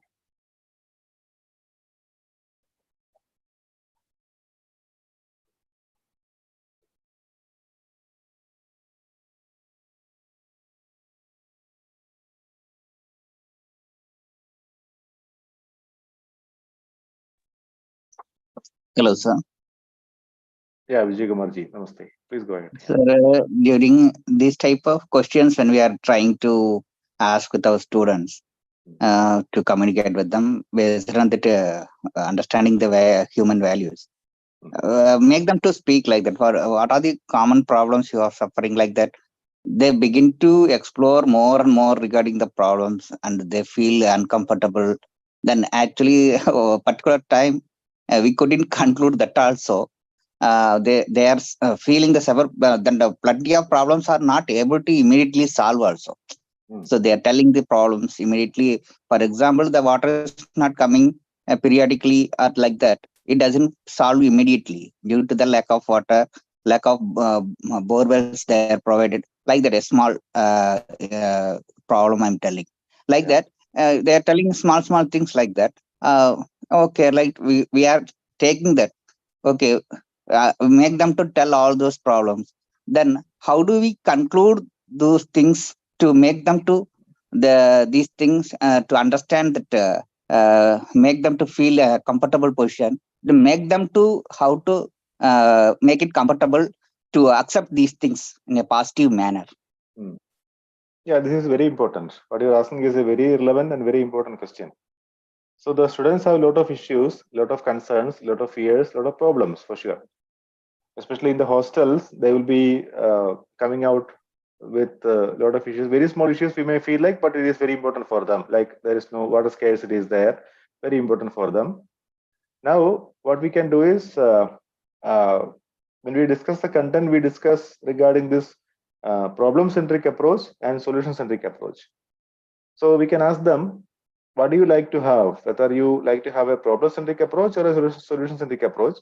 Hello, sir. Yeah, Vijay Kumarji, namaste. Please go ahead. Sir, during these type of questions, when we are trying to ask with our students to communicate with them based on that understanding the human values, make them to speak like that. For what are the common problems you are suffering like that? They begin to explore more and more regarding the problems, and they feel uncomfortable. Then actually, a particular time we couldn't conclude that also. They are feeling the several then the plenty of problems are not able to immediately solve also. So they are telling the problems immediately. For example, the water is not coming periodically or like that. It doesn't solve immediately due to the lack of water, lack of borewells they are provided. Like that, a small problem I'm telling. Like that, they are telling small things like that. Okay, like we are taking that. Okay, make them to tell all those problems. Then how do we conclude those things to make them to these things to understand that make them to feel a comfortable position, to make them to how to make it comfortable to accept these things in a positive manner. Yeah, this is very important. What you're asking is a very relevant and very important question. So the students have a lot of issues, a lot of concerns, a lot of fears, a lot of problems for sure. Especially in the hostels, they will be coming out with a lot of issues, very small issues we may feel like, but it is very important for them. Like there is no water scarcity is there, very important for them. Now, what we can do is when we discuss the content, we discuss regarding this problem-centric approach and solution-centric approach. So we can ask them, what do you like to have? Whether you like to have a problem-centric approach or a solution-centric approach.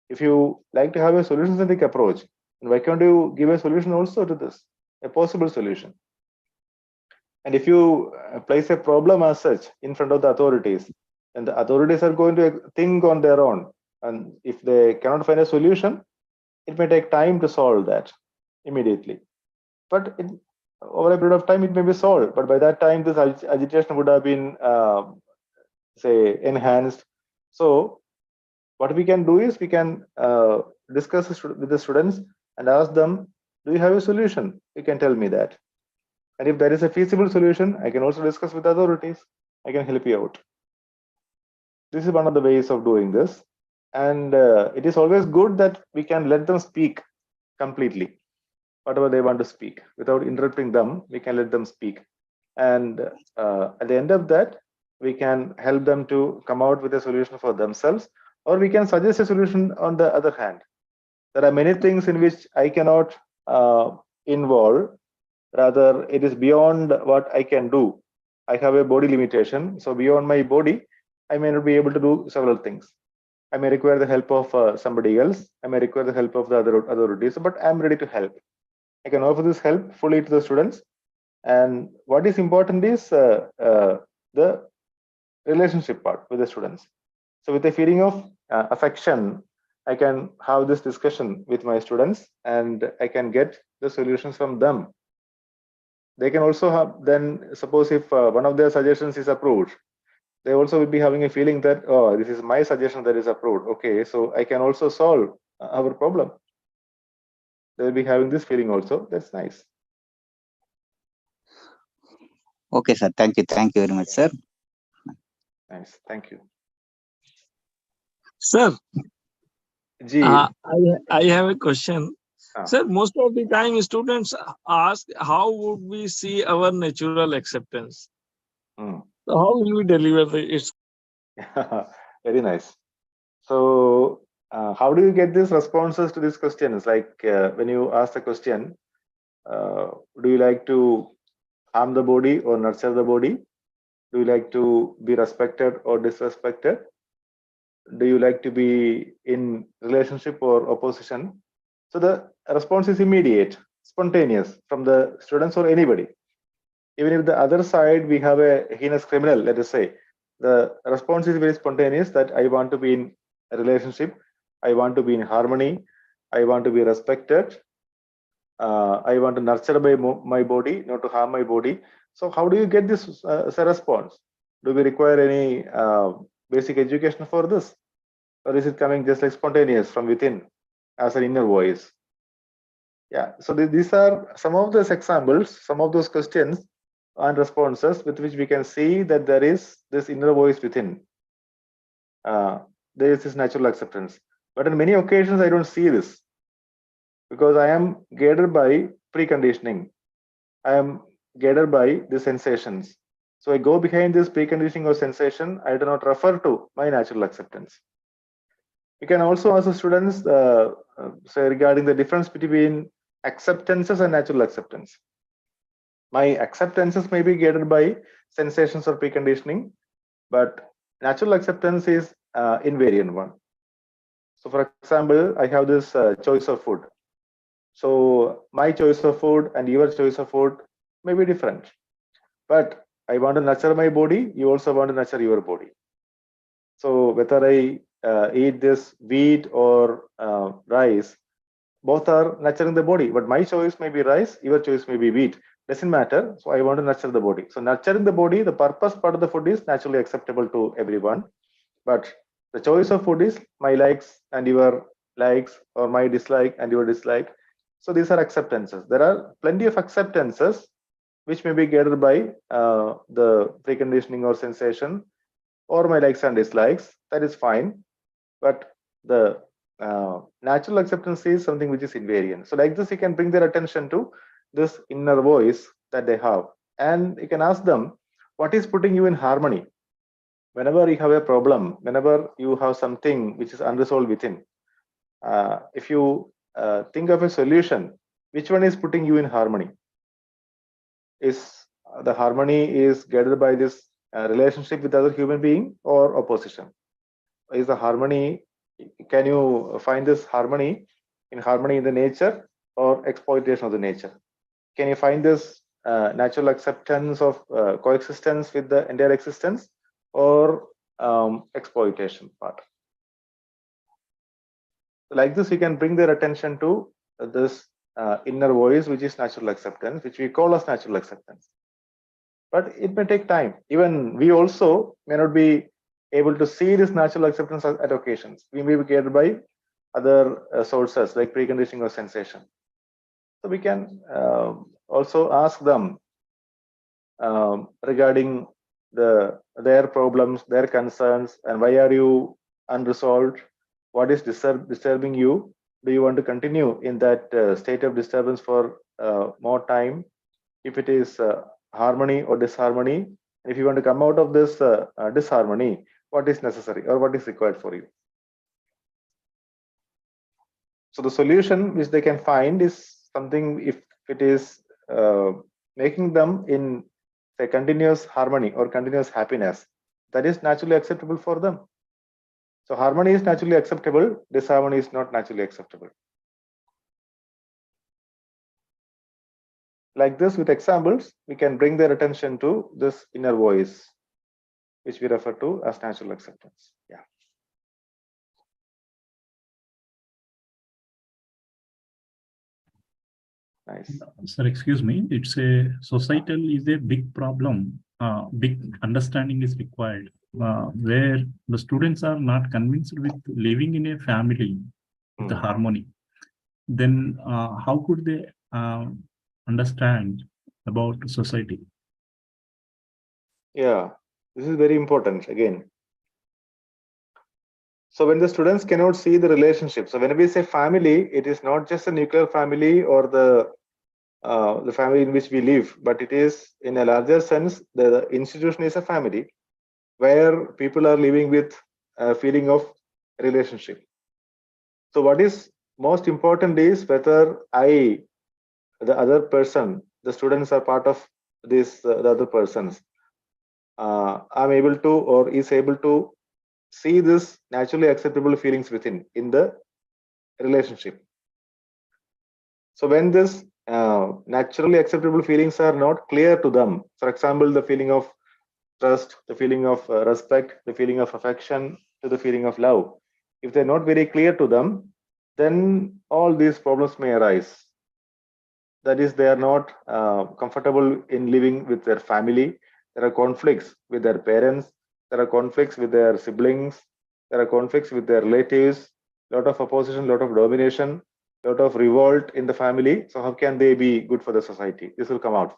If you like to have a solution-centric approach, why can't you give a solution also to this, a possible solution? And if you place a problem as such in front of the authorities, and the authorities are going to think on their own, and if they cannot find a solution, it may take time to solve that immediately. But over a period of time, it may be solved. But by that time, this agitation would have been, say, enhanced. So what we can do is we can discuss with the students and ask them, do you have a solution? You can tell me that. And if there is a feasible solution, I can also discuss with the authorities. I can help you out. This is one of the ways of doing this. And it is always good that we can let them speak completely. Whatever they want to speak, without interrupting them, we can let them speak. And at the end of that, we can help them to come out with a solution for themselves, or we can suggest a solution on the other hand. There are many things in which I cannot involve. Rather, it is beyond what I can do. I have a body limitation. So beyond my body, I may not be able to do several things. I may require the help of somebody else. I may require the help of the other authorities, but I'm ready to help. I can offer this help fully to the students. And what is important is the relationship part with the students. So with a feeling of affection, I can have this discussion with my students and I can get the solutions from them. They can also have, then suppose if one of their suggestions is approved, they also will be having a feeling that, oh, this is my suggestion that is approved. Okay, so I can also solve our problem. They'll be having this feeling also. That's nice. Okay, sir. Thank you. Thank you very much, sir. Nice. Thank you. Sir, Ji. I have a question. Sir, most of the time students ask, how would we see our natural acceptance? Hmm. So how will we deliver it? Very nice. So, how do you get these responses to these questions? Like when you ask the question, do you like to harm the body or nurture the body? Do you like to be respected or disrespected? Do you like to be in relationship or opposition? So the response is immediate, spontaneous from the students or anybody. Even if the other side we have a heinous criminal, let us say, the response is very spontaneous that I want to be in a relationship, I want to be in harmony, I want to be respected, I want to nurture my body, not to harm my body. So how do you get this as a response? Do we require any basic education for this? Or is it coming just like spontaneous from within as an inner voice? Yeah, so these are some of those examples, some of those questions and responses with which we can see that there is this inner voice within. There is this natural acceptance. But in many occasions, I don't see this because I am guided by preconditioning. I am guided by the sensations. So I go behind this preconditioning or sensation. I do not refer to my natural acceptance. You can also ask the students say regarding the difference between acceptances and natural acceptance. My acceptances may be guided by sensations or preconditioning, but natural acceptance is invariant one. So for example, I have this choice of food. So my choice of food and your choice of food may be different, but I want to nurture my body. You also want to nurture your body. So whether I eat this wheat or rice, both are nurturing the body, but my choice may be rice, your choice may be wheat. Doesn't matter. So I want to nurture the body. So nurturing the body, the purpose part of the food is naturally acceptable to everyone. But the choice of food is my likes and your likes, or my dislike and your dislike. So these are acceptances. There are plenty of acceptances which may be guided by the preconditioning or sensation, or my likes and dislikes. That is fine. But the natural acceptance is something which is invariant. So like this, you can bring their attention to this inner voice that they have, and you can ask them, what is putting you in harmony? Whenever you have a problem, whenever you have something which is unresolved within, if you think of a solution, which one is putting you in harmony? Is the harmony is guided by this relationship with other human being or opposition? Is the harmony, can you find this harmony in the nature or exploitation of the nature? Can you find this natural acceptance of coexistence with the entire existence, or exploitation part? Like this, you can bring their attention to this inner voice, which is natural acceptance, which we call as natural acceptance. But it may take time. Even we also may not be able to see this natural acceptance at occasions. We may be guided by other sources like preconditioning or sensation. So we can also ask them regarding their problems, their concerns, and why are you unresolved? What is disturbing you? Do you want to continue in that state of disturbance for more time? If it is harmony or disharmony, if you want to come out of this disharmony, what is necessary or what is required for you? So the solution which they can find is something, if it is making them in a continuous harmony or continuous happiness, that is naturally acceptable for them. So harmony is naturally acceptable, disharmony is not naturally acceptable. Like this, with examples, we can bring their attention to this inner voice, which we refer to as natural acceptance. Yeah. Nice. Sir, excuse me. It's a societal is a big problem. Big understanding is required, where the students are not convinced with living in a family with harmony. Then how could they understand about society? Yeah, this is very important again. So when the students cannot see the relationship, so when we say family, it is not just a nuclear family or the family in which we live, but it is in a larger sense, the institution is a family where people are living with a feeling of relationship. So what is most important is whether I, the other person, the students are part of this, the other persons, I'm able to or is able to see this naturally acceptable feelings within in the relationship. So when this naturally acceptable feelings are not clear to them, for example, the feeling of trust, the feeling of respect, the feeling of affection, to the feeling of love, if they're not very clear to them, then all these problems may arise. That is, they are not comfortable in living with their family. There are conflicts with their parents. There are conflicts with their siblings. There are conflicts with their relatives. Lot of opposition, lot of domination, lot of revolt in the family. So how can they be good for the society? This will come out.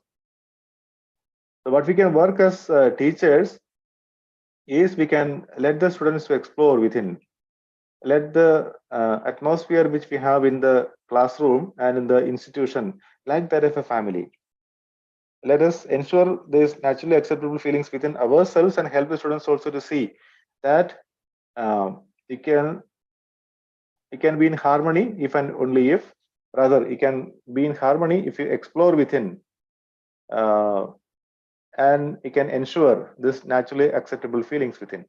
So what we can work as teachers is we can let the students to explore within. Let the atmosphere which we have in the classroom and in the institution like that of a family. Let us ensure these naturally acceptable feelings within ourselves and help the students also to see that it can be in harmony if and only if, rather it can be in harmony if you explore within, and it can ensure this naturally acceptable feelings within.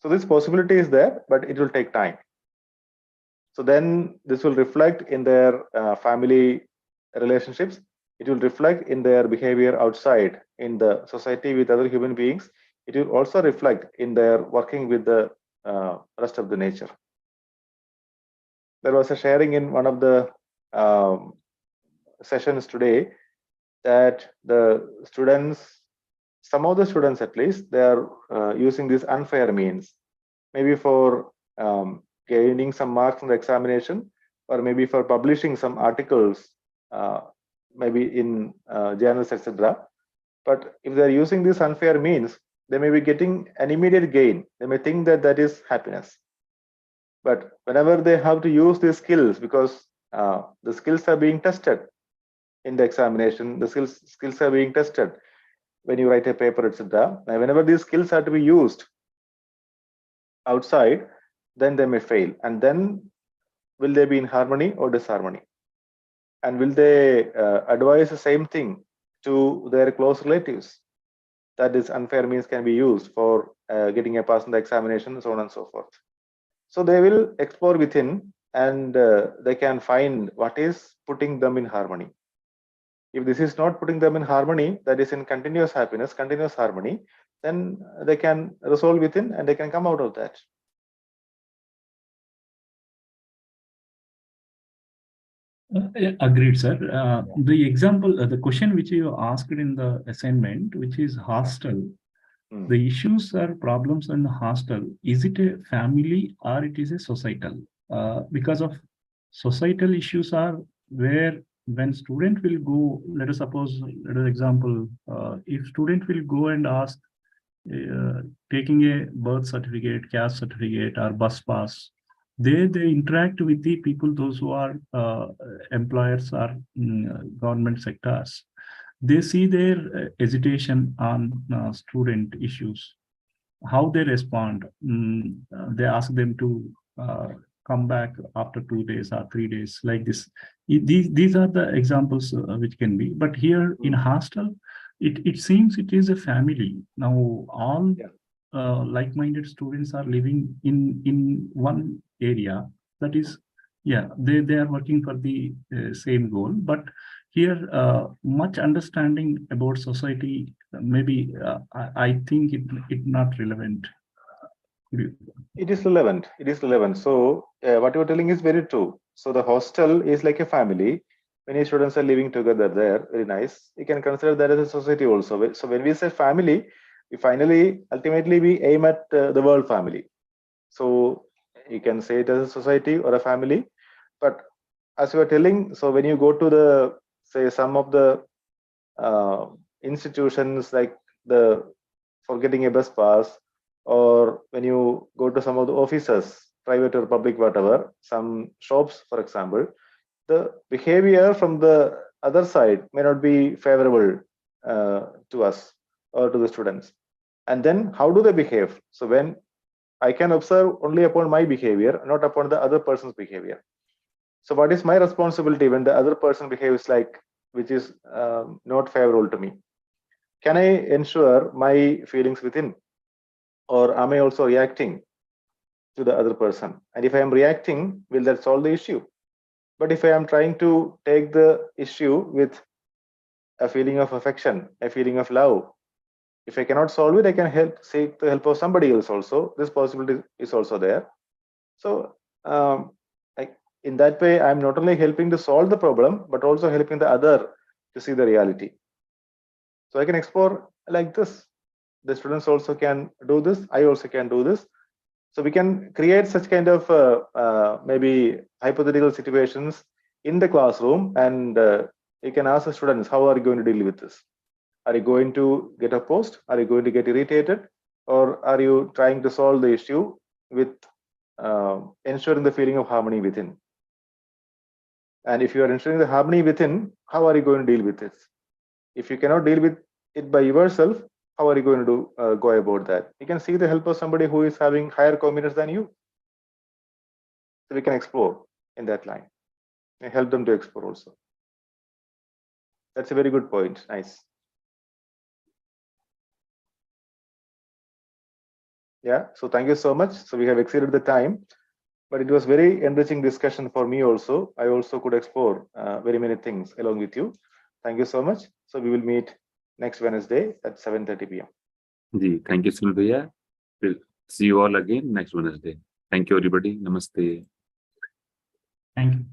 So this possibility is there, but it will take time. So then this will reflect in their family relationships. It will reflect in their behavior outside in the society with other human beings. It will also reflect in their working with the rest of the nature. There was a sharing in one of the sessions today that the students, some of the students at least, they are using these unfair means, maybe for gaining some marks in the examination, or maybe for publishing some articles, maybe in journals, etc. But if they're using these unfair means, they may be getting an immediate gain. They may think that that is happiness. But whenever they have to use these skills, because the skills are being tested in the examination, the skills are being tested when you write a paper, etc. And whenever these skills are to be used outside, then they may fail. And then will they be in harmony or disharmony? And will they advise the same thing to their close relatives? That is, unfair means can be used for getting a pass in the examination, so on and so forth. So they will explore within, and they can find what is putting them in harmony. If this is not putting them in harmony, that is in continuous happiness, continuous harmony, then they can resolve within and they can come out of that. Agreed, sir. The example, the question which you asked in the assignment, which is hostel, the issues or problems in the hostel, is it a family or it is a societal? Because of societal issues are where when student will go, let us suppose, let us example, if student will go and ask taking a birth certificate, caste certificate or bus pass, they interact with the people, those who are employers or government sectors. They see their hesitation on student issues, how they respond. They ask them to come back after 2 days or 3 days, like this. These are the examples which can be. But here in hostel, it seems it is a family. Now all like-minded students are living in one area. That is, yeah, they are working for the same goal. But here, much understanding about society, maybe I think it not relevant. It is relevant. It is relevant. So what you're telling is very true. So the hostel is like a family. Many students are living together there. Very nice. You can consider that as a society also. So when we say family, we ultimately we aim at the world family. So you can say it as a society or a family. But as you were telling, so when you go to the, say, some of the institutions like for getting a bus pass, or when you go to some of the offices, private or public, whatever, some shops, for example, the behavior from the other side may not be favorable to us or to the students. And then how do they behave? So when I can observe only upon my behavior, not upon the other person's behavior. So what is my responsibility when the other person behaves like, which is not favorable to me? Can I ensure my feelings within, or am I also reacting to the other person? And if I am reacting, will that solve the issue? But if I am trying to take the issue with a feeling of affection, a feeling of love, if I cannot solve it, I can seek the help of somebody else also. This possibility is also there. So in that way, I'm not only helping to solve the problem, but also helping the other to see the reality. So I can explore like this. The students also can do this. I also can do this. So we can create such kind of maybe hypothetical situations in the classroom, and you can ask the students, how are you going to deal with this? Are you going to get opposed? Are you going to get irritated? Or are you trying to solve the issue with ensuring the feeling of harmony within? And if you are ensuring the harmony within, how are you going to deal with this? If you cannot deal with it by yourself, how are you going to go about that? You can seek the help of somebody who is having higher confidence than you. So we can explore in that line and help them to explore also. That's a very good point. Nice. Yeah, so thank you so much. So we have exceeded the time, but it was very enriching discussion for me also. I also could explore very many things along with you. Thank you so much. So we will meet next Wednesday at 7:30 p.m. Thank you, Sylvia. We'll see you all again next Wednesday. Thank you, everybody. Namaste. Thank you.